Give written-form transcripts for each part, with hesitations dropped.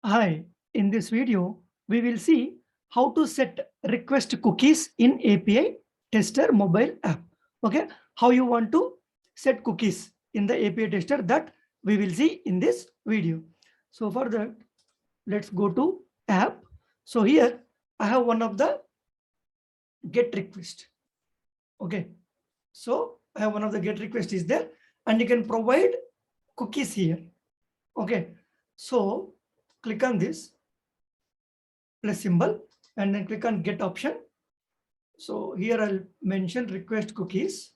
Hi, in this video, we will see how to set request cookies in API tester mobile app. Okay, how you want to set cookies in the API tester, that we will see in this video. So for that, let's go to app. So here I have one of the get request. Okay, so I have one of the get request is there, and you can provide cookies here. Okay, so click on this plus symbol and then click on get option. So here I'll mention request cookies.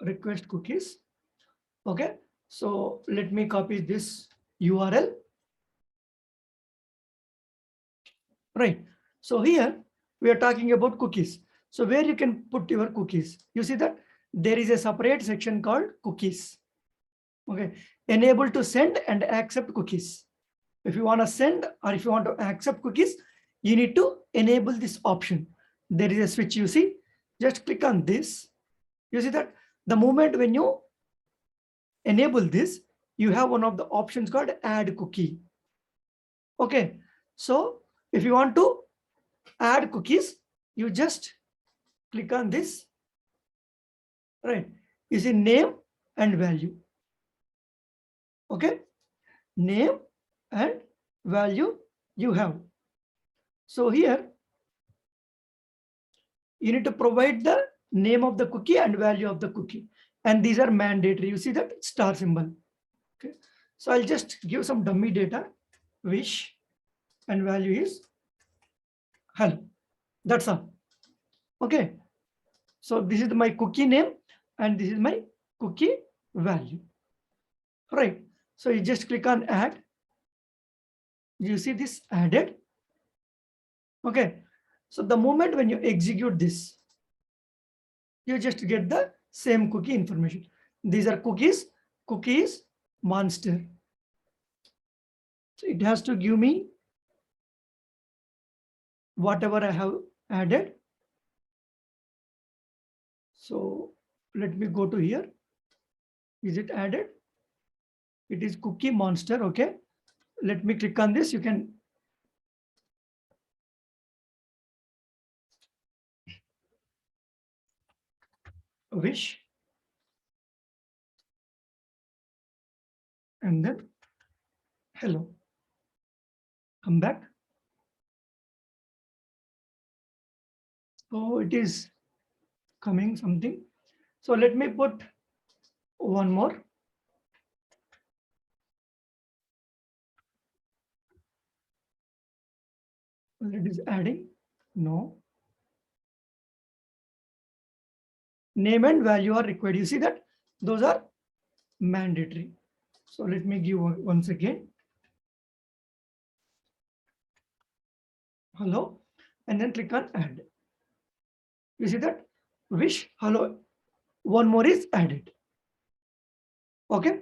Request cookies. Okay, so let me copy this URL. Right, so here we are talking about cookies. So where you can put your cookies, you see that there is a separate section called cookies. Okay, enable to send and accept cookies. If you want to send or if you want to accept cookies, you need to enable this option. There is a switch, you see, just click on this. You see that the moment when you enable this, you have one of the options called add cookie. Okay, so if you want to add cookies, you just click on this, right? You see name and value. Okay, name and value you have. So here you need to provide the name of the cookie and value of the cookie, and these are mandatory. You see that star symbol. Okay, so I'll just give some dummy data. Wish and value is hello. That's all. Okay, so this is my cookie name and this is my cookie value. Right, so you just click on add. You see this added. Okay, so the moment when you execute this, you just get the same cookie information. These are cookies monster. So it has to give me whatever I have added. So let me go to here. Is it added? It is cookie monster. Okay, let me click on this. You can wish and then hello. Come back. So it is coming something. So let me put one more. It is adding. No. Name and value are required. You see that those are mandatory. So let me give once again. Hello, and then click on add. You see that wish hello. One more is added. Okay,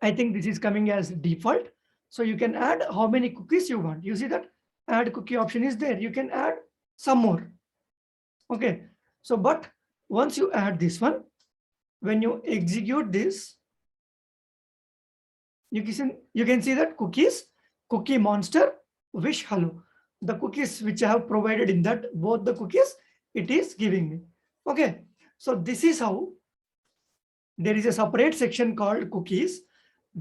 I think this is coming as default. So you can add how many cookies you want. You see that add cookie option is there. You can add some more. Okay, so but once you add this one, when you execute this, you can see that cookie monster, wish hello. The cookies which I have provided in that, both the cookies, it is giving me. Okay, so this is how there is a separate section called cookies.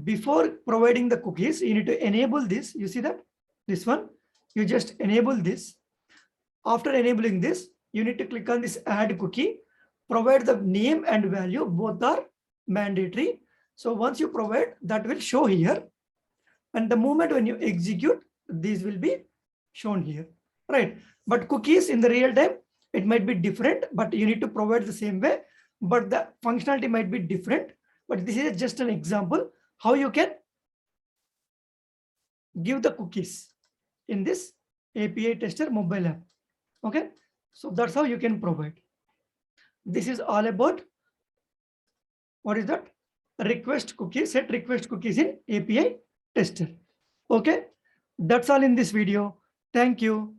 Before providing the cookies, you need to enable this. You see that this one, you just enable this. After enabling this, you need to click on this add cookie, provide the name and value, both are mandatory. So once you provide, that will show here. And the moment when you execute, these will be shown here, right? But cookies in the real time, it might be different, but you need to provide the same way, but the functionality might be different. But this is just an example how you can give the cookies in this API tester mobile app. Okay, so that's how you can provide. This is all about what is that request cookies, set request cookies in API tester. Okay, that's all in this video. Thank you.